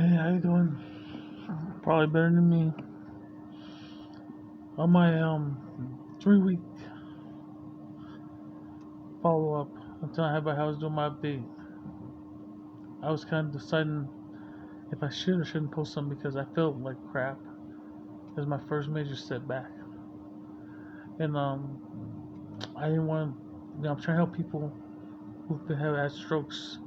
Hey, how you doing? Probably better than me. On my 3 week follow up until I was doing my update, I was kind of deciding if I should or shouldn't post something because I felt like crap. It was my first major setback, and I didn't want. I'm trying to help people who've had strokes.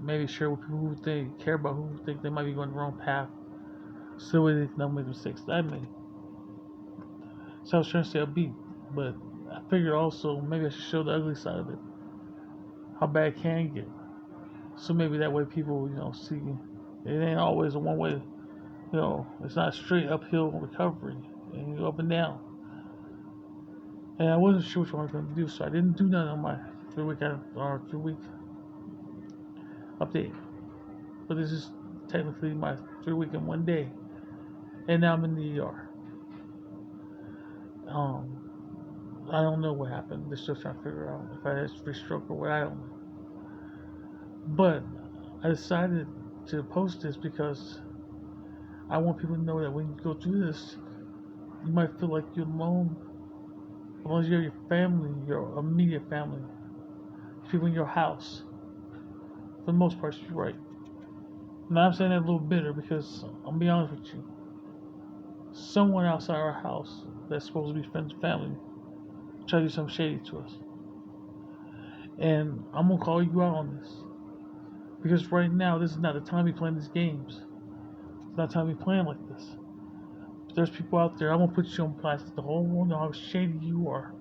Maybe share with people who they care about, who think they might be going the wrong path, so they don't make the mistakes that I made. So I was trying to stay upbeat, but I figured also maybe I should show the ugly side of it, how bad it can get. So maybe that way people, see it ain't always a one way. It's not a straight uphill recovery, and you go up and down. And I wasn't sure which one I was going to do, so I didn't do nothing on my 3 week update. But this is technically my 3 week in one day, and now I'm in the ER. I don't know what happened. They're still trying to figure out if I had a stroke or what. I don't know. But I decided to post this because I want people to know that when you go through this, you might feel like you're alone. As long as you have your family, your immediate family, people in your house. For the most part, you're right. Now I'm saying that a little bitter because I'll be honest with you. Someone outside our house that's supposed to be friends and family try to do something shady to us. And I'm gonna call you out on this. Because right now this is not the time to be playing these games. It's not the time to be playing like this. But there's people out there, I'm gonna put you on blast. The whole world know how shady you are.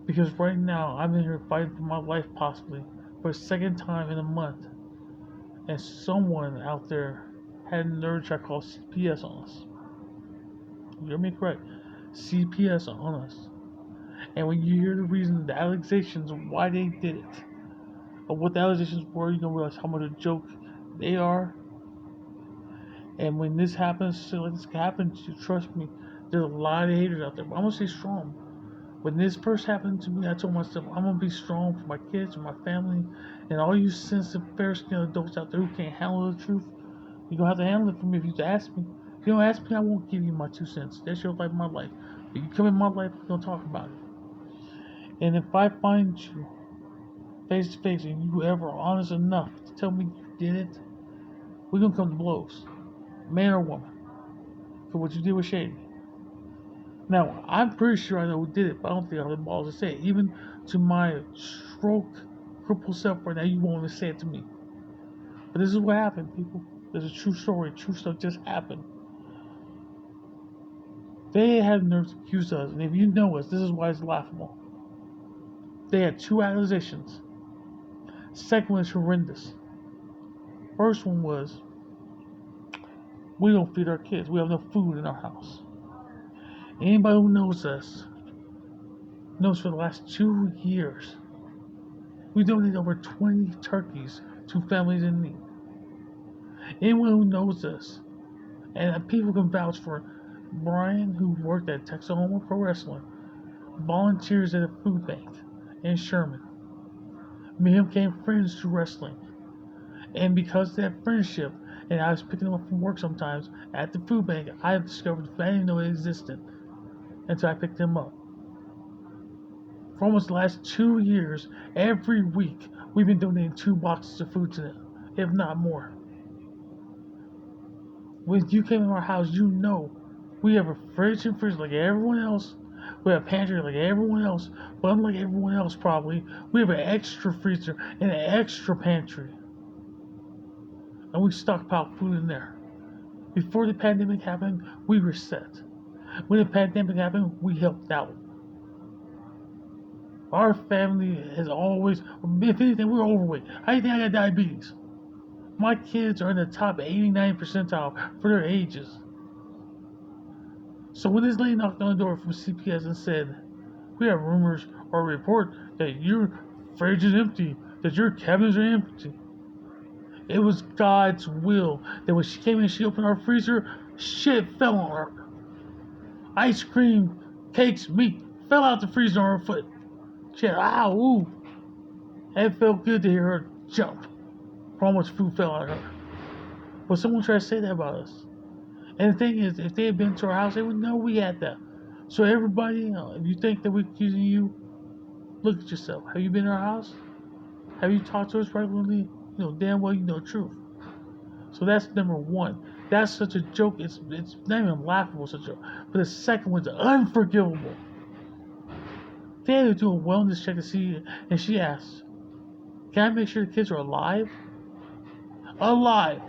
Because right now I'm in here fighting for my life possibly for a second time in a month. And someone out there had an urge I call CPS on us. You hear me correct? CPS on us. And when you hear the reason, the allegations of why they did it, of what the allegations were, you're gonna realize how much a joke they are. And when this happens, shit like this happens, you trust me, there's a lot of haters out there. But I'm gonna stay strong. When this first happened to me, I told myself I'm gonna be strong for my kids and my family, and all you sensitive, fair-skinned adults out there who can't handle the truth, you're gonna have to handle it for me if you ask me. If you don't ask me, I won't give you my 2 cents. That's your life, my life. But you come in my life, we're gonna talk about it. And if I find you face to face and you ever honest enough to tell me you did it, we're gonna come to blows, man or woman, for what you did with Shady. Now, I'm pretty sure I know who did it, but I don't think I have the balls to say it. Even to my stroke, crippled self right now, you won't even say it to me. But this is what happened, people. There's a true story. True stuff just happened. They had nerve to accuse us, and if you know us, this is why it's laughable. They had 2 accusations. Second one is horrendous. First one was, we don't feed our kids. We have no food in our house. Anybody who knows us knows for the last 2 years, we donated over 20 turkeys to families in need. Anyone who knows us, and people can vouch for Brian, who worked at Texas Pro Wrestling, volunteers at a food bank in Sherman. Me and him became friends through wrestling. And because of that friendship, and I was picking him up from work sometimes at the food bank, I discovered I didn't even know it existed until I picked him up. For almost the last 2 years, every week, we've been donating 2 boxes of food to them, if not more. When you came in our house, you know we have a fridge and freezer like everyone else. We have a pantry like everyone else. But unlike everyone else probably, we have an extra freezer and an extra pantry. And we stockpile food in there. Before the pandemic happened, we were set. When the pandemic happened, we helped out. Our family has always, if anything, we're overweight. I think I got diabetes. My kids are in the top 89 percentile for their ages. So when this lady knocked on the door from CPS and said, we have rumors or a report that your fridge is empty, that your cabinets are empty, it was God's will that when she came in, she opened our freezer, shit fell on her. Ice cream, cakes, meat fell out the freezer on her foot. She had, ow, ooh. It felt good to hear her jump for how much food fell on her. Well, someone tried to say that about us. And the thing is, if they had been to our house, they would know we had that. So everybody, if you think that we're accusing you, look at yourself. Have you been to our house? Have you talked to us regularly? Damn well you know the truth. So that's number one. That's such a joke. It's not even laughable, such a. But the second one's unforgivable. They had to do a wellness check to see, and she asked, "Can I make sure the kids are alive?" Alive.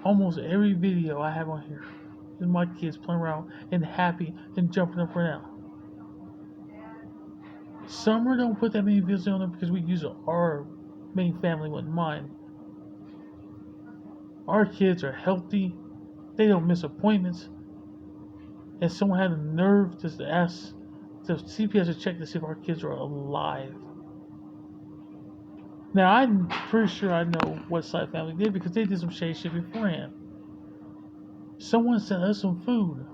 Almost every video I have on here is my kids playing around and happy and jumping up and down. Summer don't put that many videos on them because we use our main family one, mine. Our kids are healthy. They don't miss appointments. And someone had the nerve to ask the CPS to check to see if our kids are alive. Now, I'm pretty sure I know what side family did because they did some shady shit beforehand. Someone sent us some food.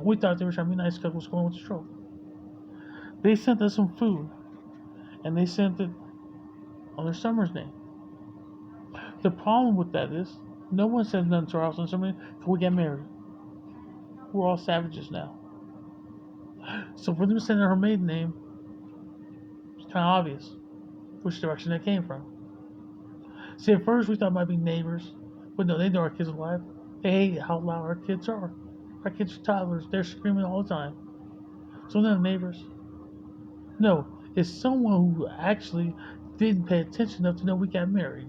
We thought they were trying to be nice because what's going on with the stroke. They sent us some food, and they sent it under Summer's name. The problem with that is, no one says nothing to our house on Summer because we get married. We're all savages now. So for them to send her maiden name, it's kind of obvious which direction that came from. See, at first we thought it might be neighbors, but no, they know our kids are alive. They hate how loud our kids are. Our kids are toddlers. They're screaming all the time. So none of the neighbors. No, it's someone who actually didn't pay attention enough to know we got married.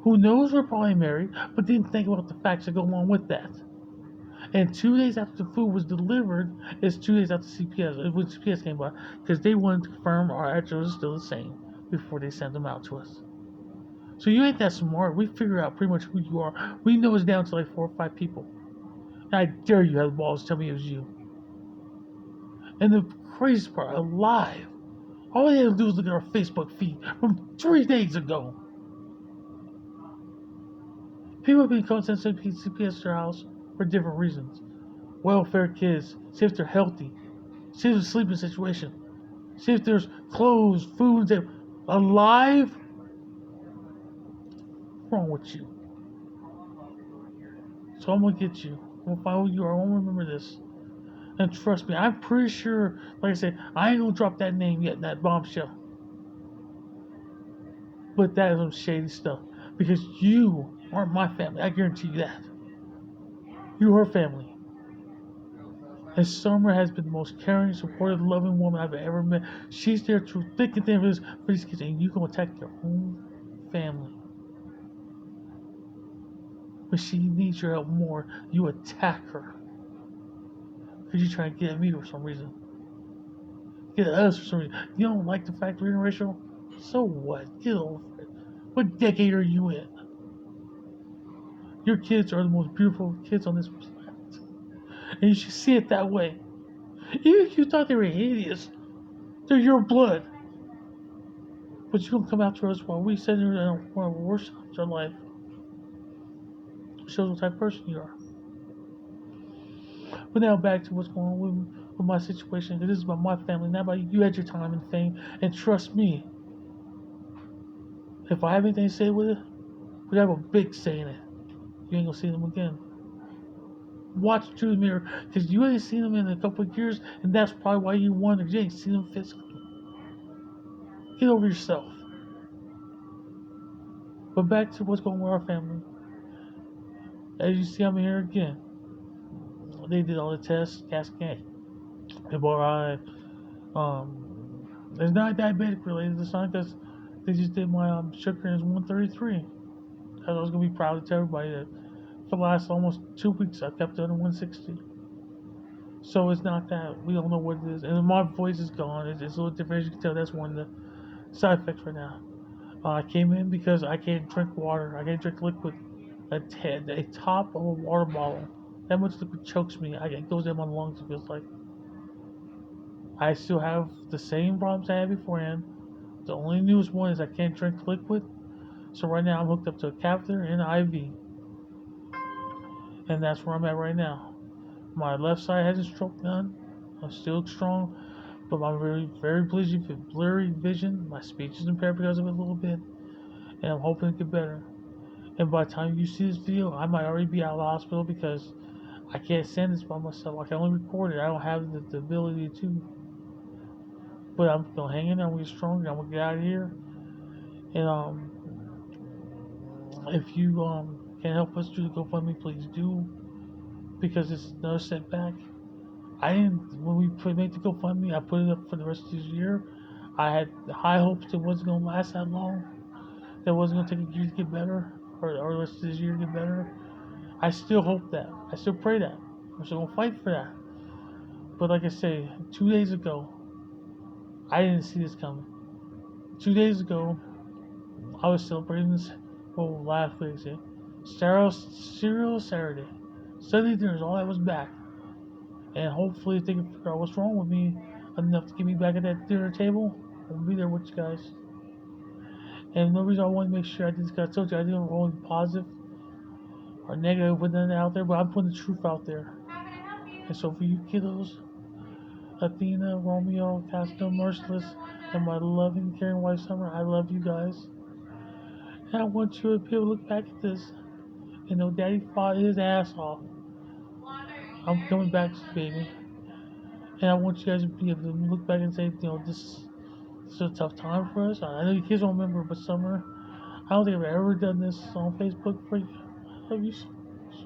Who knows we're probably married, but didn't think about the facts that go along with that. And 2 days after the food was delivered, it's 2 days after CPS, when CPS came by, because they wanted to confirm our address was still the same before they sent them out to us. So you ain't that smart. We figure out pretty much who you are. We know it's down to like 4 or 5 people. And I dare you have the balls to tell me it was you. And the craziest part, alive. All they had to do was look at our Facebook feed from 3 days ago. People have been coming to CPS to our house for different reasons. Welfare kids, see if they're healthy, see if there's a sleeping situation, see if there's clothes, food, alive. What's wrong with you? So I'm gonna get you. I'm gonna find who you are. I won't remember this. And trust me, I'm pretty sure, like I said, I ain't gonna drop that name yet, that bombshell. But that is some shady stuff. Because you aren't my family. I guarantee you that. You're her family. And Summer has been the most caring, supportive, loving woman I've ever met. She's there through thick and thin for these kids. And you can attack your own family. But she needs your help more. You attack her. Because you're trying to get at me for some reason. Get at us for some reason. You don't like the fact we're interracial? So what? Get over it. What decade are you in? Your kids are the most beautiful kids on this planet. And you should see it that way. Even if you thought they were hideous, they're your blood. But you're going to come after us while we sit here in one of the worst times of our life. It shows what type of person you are. But now back to what's going on with my situation. This is about my family, not about you. You had your time and fame. And trust me, if I have anything to say with it, we have a big say in it. You ain't going to see them again. Watch through the mirror, because you ain't seen them in a couple of years, and that's probably why you wonder. You ain't seen them physically. Get over yourself. But back to what's going on with our family. As you see, I'm here again. They did all the tests, cascade. MRI. It's not diabetic related. It's not because they just did my sugar is 133. I was gonna be proud to tell everybody that for the last almost 2 weeks I kept it under 160. So it's not that. We don't know what it is. And my voice is gone. It's a little different. As you can tell, that's one of the side effects right now. I came in because I can't drink water. I can't drink liquid. A top of a water bottle. That much liquid chokes me. It goes in my lungs, it feels like. I still have the same problems I had beforehand. The only newest one is I can't drink liquid. So right now I'm hooked up to a catheter and an IV. And that's where I'm at right now. My left side hasn't stroked none. I'm still strong. But I'm very pleased with blurry vision. My speech is impaired because of it a little bit, and I'm hoping to get better. And by the time you see this video, I might already be out of the hospital because I can't send this by myself. I can only record it. I don't have the ability to. But I'm gonna hang in there. I'm gonna get stronger. I'm gonna get out of here. And if you can help us do the GoFundMe, please do, because it's another setback. I didn't when we made the GoFundMe. I put it up for the rest of this year. I had high hopes it wasn't gonna last that long. That it wasn't gonna take a year to get better, or the rest of this year to get better. I still hope that. I still pray that. I'm still gonna fight for that. But like I say, 2 days ago, I didn't see this coming. 2 days ago, I was celebrating this. Well, last week, cereal Saturday. Sunday dinners, all that was back. And hopefully, if they can figure out what's wrong with me enough to get me back at that dinner table, I'll be there with you guys. And the reason I want to make sure I did this, because I told you I didn't roll any positive or negative with nothing out there, but I'm putting the truth out there. And so for you kiddos, Athena, Romeo, Castro, Merciless, and my loving, caring wife Summer, I love you guys. And I want you to be able to look back at this and know Daddy fought his ass off. I'm coming back, baby. And I want you guys to be able to look back and say, this is a tough time for us. I know you kids don't remember, but Summer, I don't think I've ever done this on Facebook for you. I love you so much.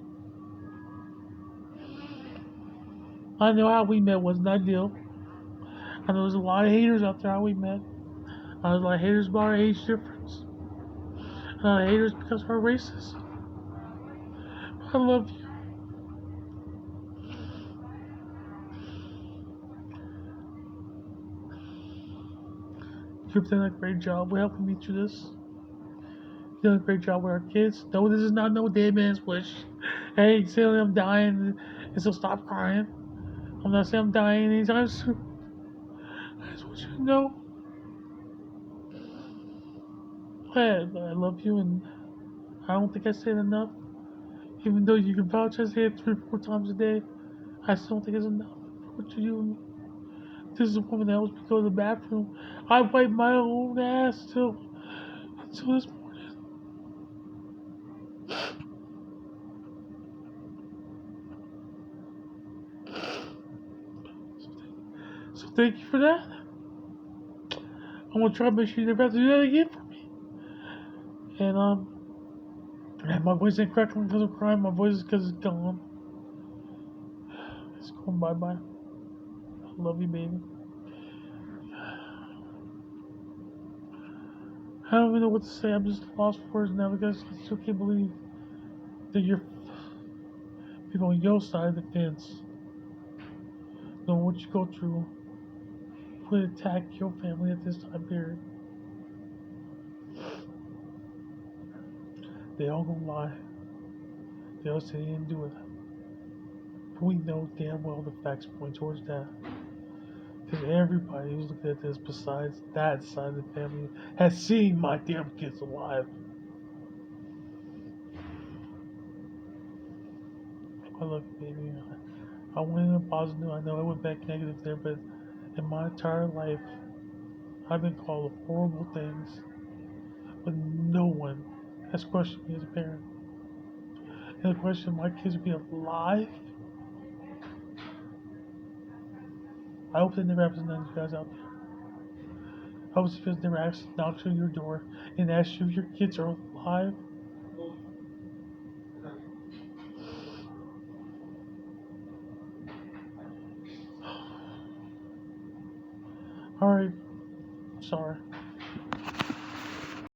I know how we met wasn't ideal. I know there's a lot of haters out there how we met. I know there's a lot of haters about our age difference. A lot of haters because we're racist. I love you. You've done a great job with helping me through this. You've done a great job with our kids. No, this is not no dead man's wish. Hey, saying I'm dying, and so stop crying. I'm not saying I'm dying anytime soon. I just want you to know I love you, and I don't think I say it enough. Even though you can vouch I say it 3-4 times a day, I still don't think it's enough for what you do. This is a woman that helps me go to the bathroom. I wipe my own ass until this morning. So thank you for that. I'm gonna try to make sure you never have to do that again for me. And my voice ain't crackling because I'm crying. My voice is because it's gone. It's going bye bye. I love you, baby. I don't even know what to say. I'm just lost for words now because I still can't believe that you're people on your side of the fence, knowing what you go through, would attack your family at this time period. They all gonna lie. They all say they didn't do it. But we know damn well the facts point towards that. Because everybody who's looking at this besides that side of the family has seen my damn kids alive. I love you, baby. I went in a positive. I know I went back negative there, but in my entire life, I've been called horrible things, but no one has questioned me as a parent. And the question of my kids would be alive. I hope that never happens to none of you guys out there. I hope this never actually knocks on your door and asks you if your kids are alive. Alright, sorry.